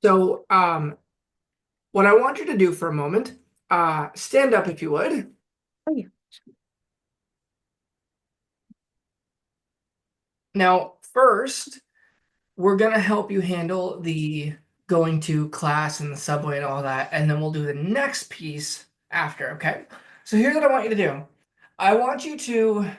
So, what I want you to do for a moment, stand up if you would. Oh, yeah. Now, first, we're gonna help you handle the going to class and the subway and all that, and then we'll do the next piece after, okay? So here's what I want you to do. I want you to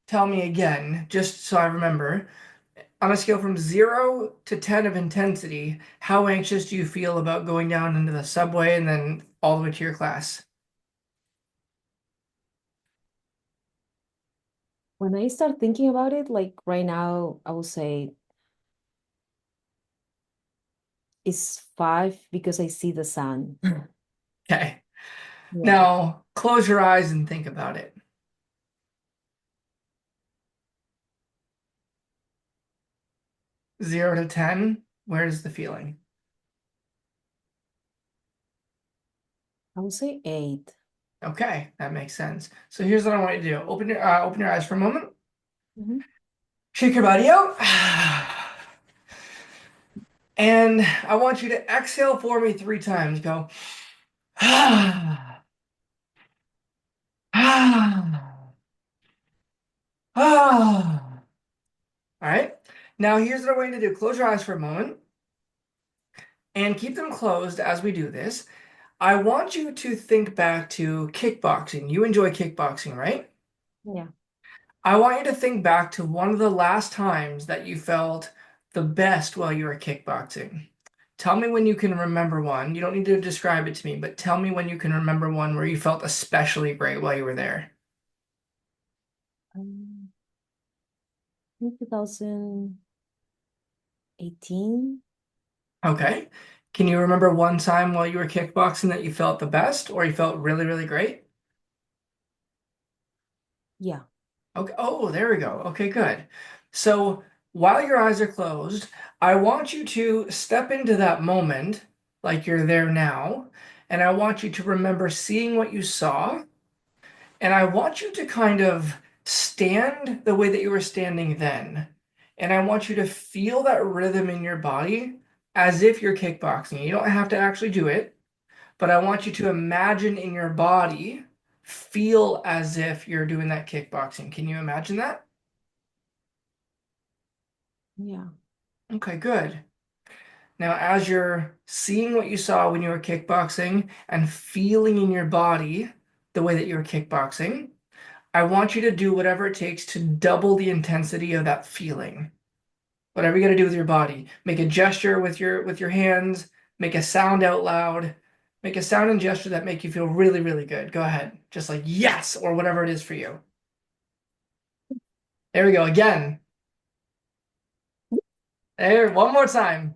tell me again, just so I remember, on a scale from 0 to 10 of intensity, how anxious do you feel about going down into the subway and then all the way to your class? When I start thinking about it, like right now, I would say it's 5 because I see the sun. Okay. Yeah. Now, close your eyes and think about it. 0 to 10, where's the feeling? I would say 8. Okay, that makes sense. So here's what I want you to do. Open your eyes for a moment. Mhm. Shake your body out. And I want you to exhale for me 3 times. Go. All right. Now here's what I want you to do. Close your eyes for a moment and keep them closed as we do this. I want you to think back to kickboxing. You enjoy kickboxing, right? Yeah. I want you to think back to one of the last times that you felt the best while you were kickboxing. Tell me when you can remember one. You don't need to describe it to me, but tell me when you can remember one where you felt especially great while you were there. Um, in 2018. Okay. Can you remember one time while you were kickboxing that you felt the best or you felt really, really great? Yeah. Okay. Oh, there we go. Okay, good. So while your eyes are closed, I want you to step into that moment like you're there now, and I want you to remember seeing what you saw, and I want you to kind of stand the way that you were standing then. And I want you to feel that rhythm in your body as if you're kickboxing. You don't have to actually do it, but I want you to imagine in your body, feel as if you're doing that kickboxing. Can you imagine that? Yeah. Okay, good. Now, as you're seeing what you saw when you were kickboxing and feeling in your body the way that you were kickboxing, I want you to do whatever it takes to double the intensity of that feeling. Whatever you got to do with your body. Make a gesture with your hands, make a sound out loud, make a sound and gesture that make you feel really, really good. Go ahead. Just like yes, or whatever it is for you. There we go. Again. There, one more time.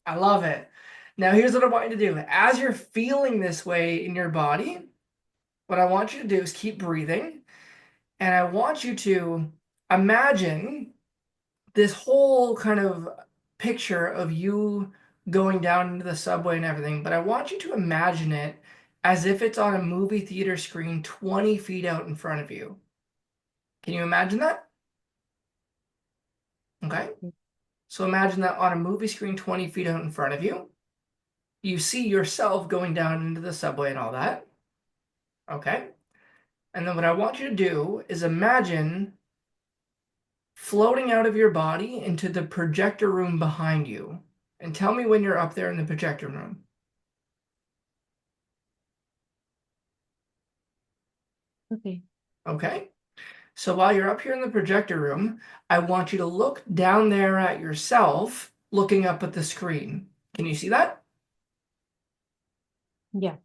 I love it. Now, here's what I want you to do. As you're feeling this way in your body, what I want you to do is keep breathing. And I want you to imagine this whole kind of picture of you going down into the subway and everything. But I want you to imagine it as if it's on a movie theater screen 20 feet out in front of you. Can you imagine that? Okay. So imagine that on a movie screen 20 feet out in front of you. You see yourself going down into the subway and all that. Okay. And then what I want you to do is imagine floating out of your body into the projector room behind you. And tell me when you're up there in the projector room. Okay. Okay? So while you're up here in the projector room, I want you to look down there at yourself, looking up at the screen. Can you see that? Yeah.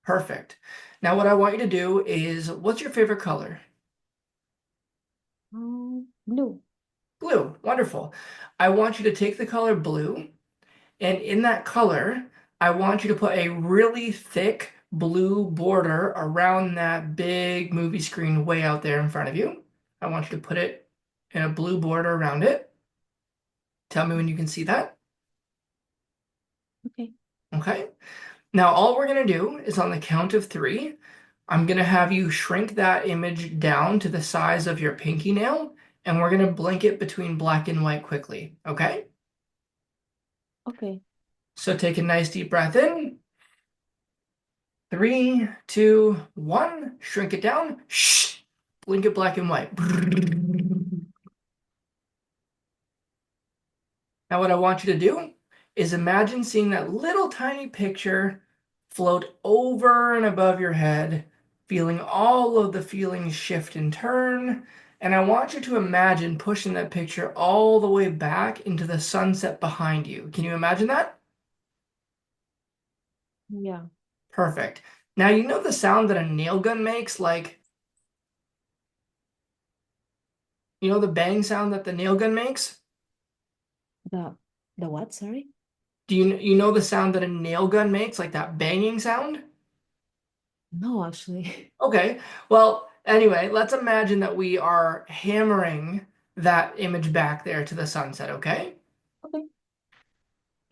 Perfect. Now, what I want you to do is, what's your favorite color? Blue. Blue. Wonderful. I want you to take the color blue. And in that color, I want you to put a really thick blue border around that big movie screen way out there in front of you. I want you to put it in a blue border around it. Tell me when you can see that. Okay. Okay. Now, all we're going to do is on the count of three, I'm going to have you shrink that image down to the size of your pinky nail, and we're going to blink it between black and white quickly. Okay? Okay. So take a nice deep breath in. Three, two, one. Shrink it down. Shh. Blink it black and white. Now, what I want you to do is imagine seeing that little tiny picture float over and above your head, feeling all of the feelings shift and turn. And I want you to imagine pushing that picture all the way back into the sunset behind you. Can you imagine that? Yeah. Perfect. Now, you know the sound that a nail gun makes, like, you know the bang sound that the nail gun makes? The the what? Sorry? Do you know the sound that a nail gun makes, like that banging sound? No, actually. Okay. Well, anyway, let's imagine that we are hammering that image back there to the sunset, okay? Okay.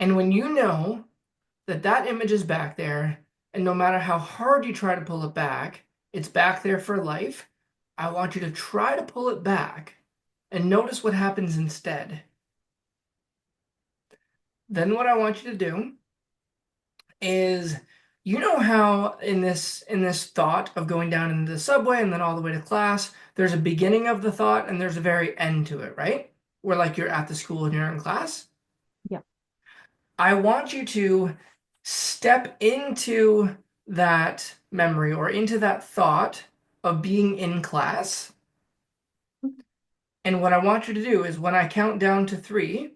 And when you know that that image is back there, and no matter how hard you try to pull it back, it's back there for life, I want you to try to pull it back and notice what happens instead. Then what I want you to do is you know how in this thought of going down into the subway and then all the way to class, there's a beginning of the thought and there's a very end to it, right? Where like you're at the school and you're in class. Yeah. I want you to step into that memory or into that thought of being in class. And what I want you to do is when I count down to three,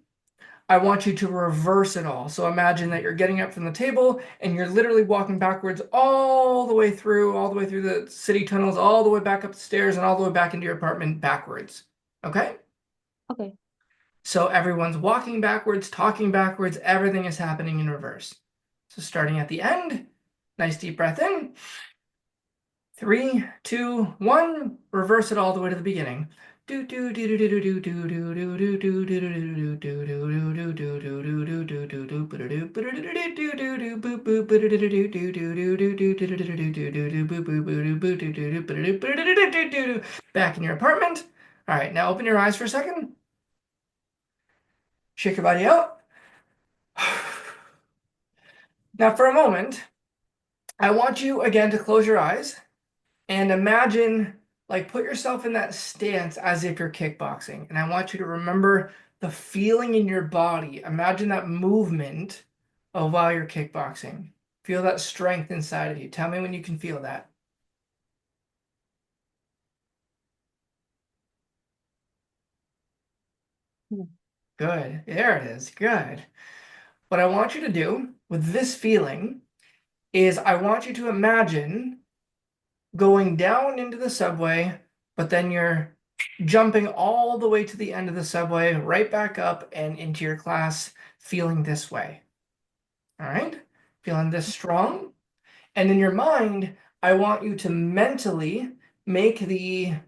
I want you to reverse it all. So imagine that you're getting up from the table and you're literally walking backwards all the way through the city tunnels, all the way back up the stairs, and all the way back into your apartment backwards. Okay? Okay. So everyone's walking backwards, talking backwards, everything is happening in reverse. So starting at the end, nice deep breath in. Three, two, one. Reverse it all the way to the beginning. Back in your apartment. All right, now open your eyes for a second. Shake your body out. Now, for a moment, I want you again to close your eyes and imagine, like, put yourself in that stance as if you're kickboxing. And I want you to remember the feeling in your body. Imagine that movement of while you're kickboxing. Feel that strength inside of you. Tell me when you can feel that. Yeah. Good. There it is. Good. What I want you to do with this feeling is I want you to imagine going down into the subway, but then you're jumping all the way to the end of the subway, right back up and into your class, feeling this way. All right? Feeling this strong. And in your mind, I want you to mentally make the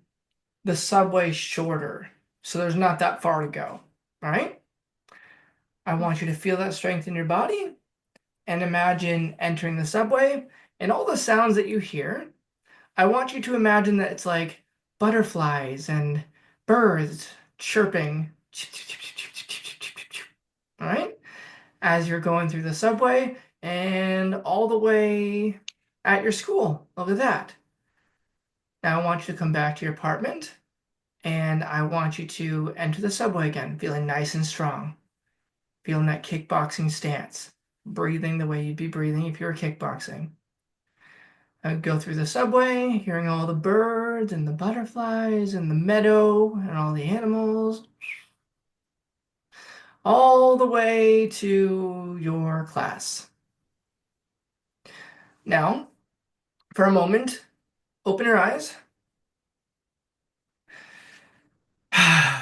subway shorter. So there's not that far to go. All right? I want you to feel that strength in your body and imagine entering the subway and all the sounds that you hear. I want you to imagine that it's like butterflies and birds chirping. All right? As you're going through the subway and all the way at your school. Look at that. Now I want you to come back to your apartment and I want you to enter the subway again, feeling nice and strong, feeling that kickboxing stance, breathing the way you'd be breathing if you were kickboxing. I would go through the subway, hearing all the birds and the butterflies and the meadow and all the animals, all the way to your class. Now, for a moment, open your eyes.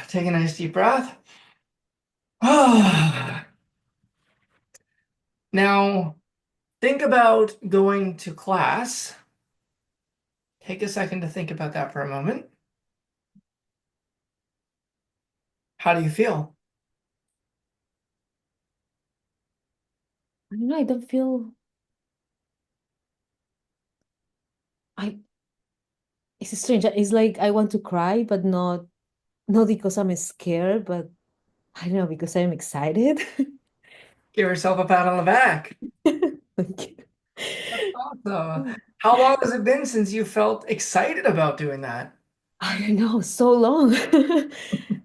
Take a nice deep breath. Now, think about going to class. Take a second to think about that for a moment. How do you feel? I don't know, I don't feel I it's strange. It's like I want to cry, but not because I'm scared, but I don't know, because I'm excited. Give yourself a pat on the back. Thank That's awesome. you. How long has it been since you felt excited about doing that? I don't know, so long.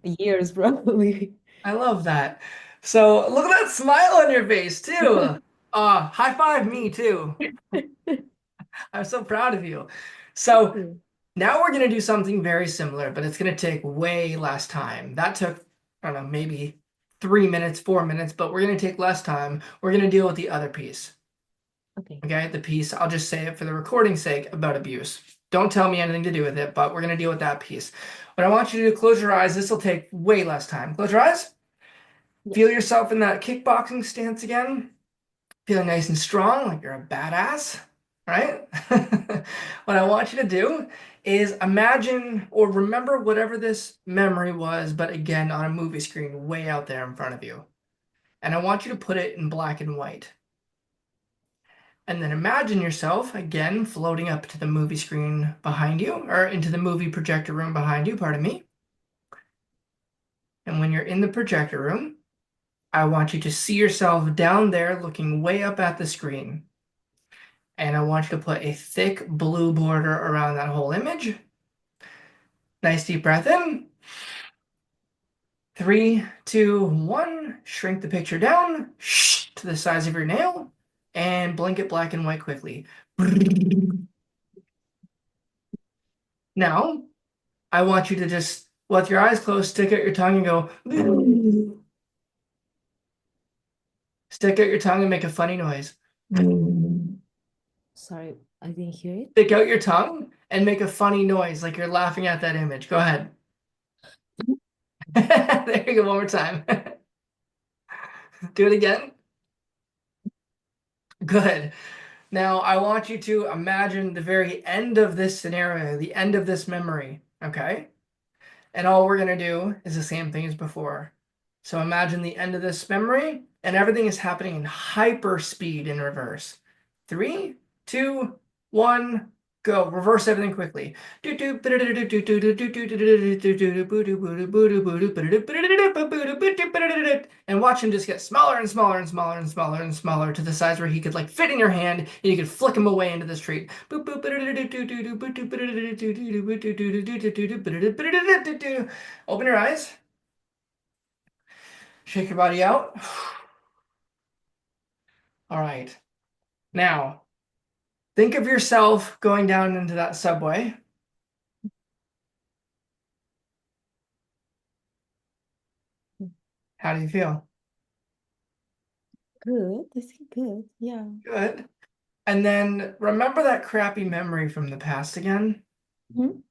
Years, probably. I love that. So look at that smile on your face too. High five me too. I'm so proud of you. So Yeah. now we're gonna do something very similar, but it's gonna take way less time. That took, I don't know, maybe 3 minutes, 4 minutes, but we're gonna take less time. We're gonna deal with the other piece. Okay. Okay, the piece, I'll just say it for the recording's sake about abuse. Don't tell me anything to do with it, but we're gonna deal with that piece. What I want you to do, close your eyes. This will take way less time. Close your eyes. Feel Yes. yourself in that kickboxing stance again. Feeling nice and strong, like you're a badass, right? What I want you to do is imagine or remember whatever this memory was, but again, on a movie screen way out there in front of you. And I want you to put it in black and white. And then imagine yourself again floating up to the movie screen behind you, or into the movie projector room behind you, pardon me. And when you're in the projector room, I want you to see yourself down there looking way up at the screen. And I want you to put a thick blue border around that whole image. Nice deep breath in. 3, 2, 1. Shrink the picture down to the size of your nail and blink it black and white quickly. Now, I want you to just, with your eyes closed, stick out your tongue and go. Stick out your tongue and make a funny noise. Sorry, I didn't hear it. Stick out your tongue and make a funny noise like you're laughing at that image. Go ahead. There you go, one more time. Do it again. Good. Now, I want you to imagine the very end of this scenario, the end of this memory, okay? And all we're going to do is the same thing as before. So imagine the end of this memory, and everything is happening in hyper speed in reverse. 3, 2, 1, go. Reverse everything quickly. And watch him just get smaller and smaller and smaller and smaller and smaller to the size where he could like fit in your hand and you could flick him away into the street. Open your eyes. Shake your body out. All right. Now, think of yourself going down into that subway. How do you feel? Good. I think good. Yeah. Good. And then remember that crappy memory from the past again. Mhm.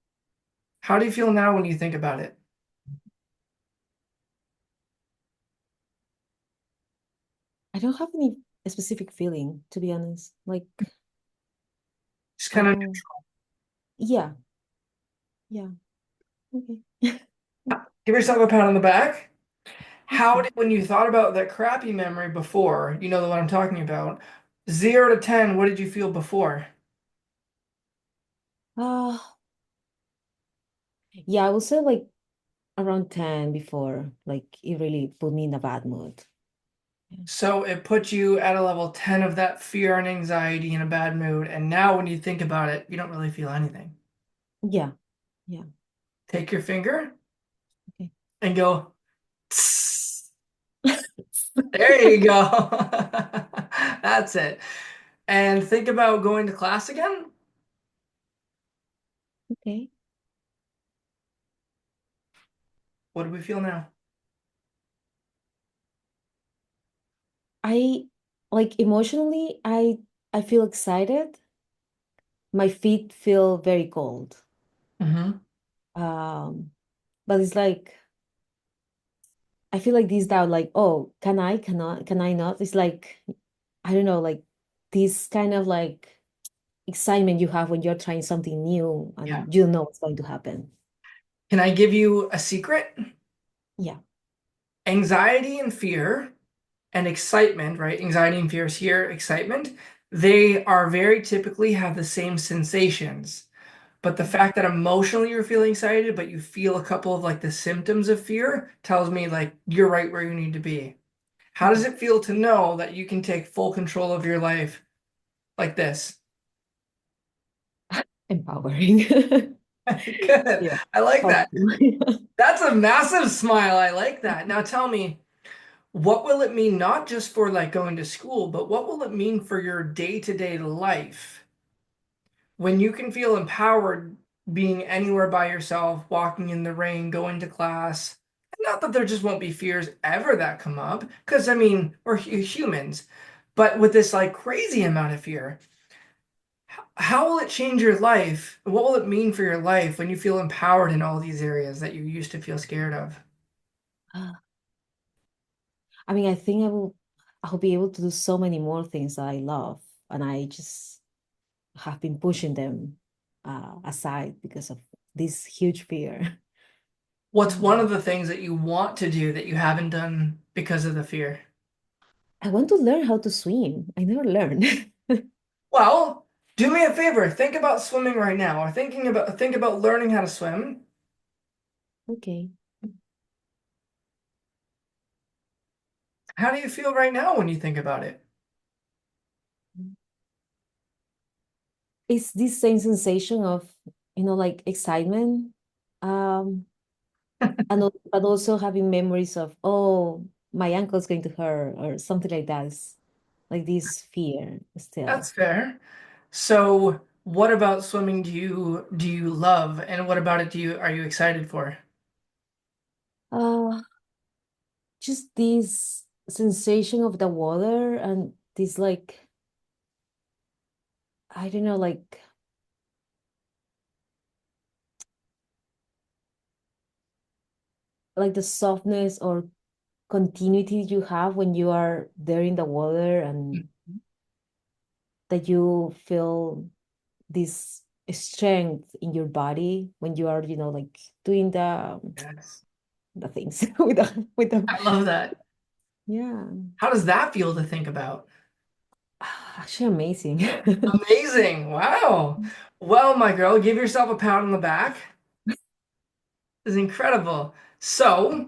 How do you feel now when you think about it? I don't have any specific feeling, to be honest. Like, Just I kind of don't. Yeah. Yeah. Okay. give yourself a pat on the back. Thank How you. did, when you thought about that crappy memory before, you know the one I'm talking about, 0 to 10, what did you feel before? Uh, yeah, I would say like around 10 before. Like, it really put me in a bad mood. Yeah. So it put you at a level 10 of that fear and anxiety and a bad mood. And now when you think about it, you don't really feel anything. Yeah. Yeah. Take your finger Okay. and go, "Tss." There you go. That's it. And think about going to class again. Okay. What do we feel now? I like emotionally, I feel excited. My feet feel very cold. Hmm. Um, but it's like I feel like this doubt, like, oh, can I not? It's like, I don't know, like this kind of like excitement you have when you're trying something new Yeah. and you don't know what's going to happen. Can I give you a secret? Yeah. Anxiety and fear and excitement, right? Anxiety and fear is here, excitement. They are very typically have the same sensations. But the fact that emotionally you're feeling excited, but you feel a couple of like the symptoms of fear tells me like you're right where you need to be. How does it feel to know that you can take full control of your life like this? Empowering. Good. Yeah. I like that. Hopefully. That's a massive smile. I like that. Now tell me, what will it mean not just for like going to school, but what will it mean for your day-to-day life when you can feel empowered being anywhere by yourself, walking in the rain, going to class? Not that there just won't be fears ever that come up, because I mean, we're humans, but with this like crazy amount of fear, how will it change your life? What will it mean for your life when you feel empowered in all these areas that you used to feel scared of? I mean, I think I'll be able to do so many more things that I love, and I just have been pushing them aside because of this huge fear. What's one Um, of the things that you want to do that you haven't done because of the fear? I want to learn how to swim. I never learned. Well, do me a favor. Think about swimming right now, or think about learning how to swim. Okay. How do you feel right now when you think about it? It's this same sensation of, like excitement, um, but also having memories of, oh, my ankle's going to hurt or something like that. It's like this fear still. That's fair. So, what about swimming do you love, and what about it do you are you excited for? Uh, just this sensation of the water and this like, I don't know, like the softness or continuity you have when you are there in the water, and that you feel this strength in your body when you are, like doing Yes. the things with the I love that. yeah. How does that feel to think about? Actually amazing. Amazing. Wow. Well, my girl, give yourself a pound on the back. This is incredible. So,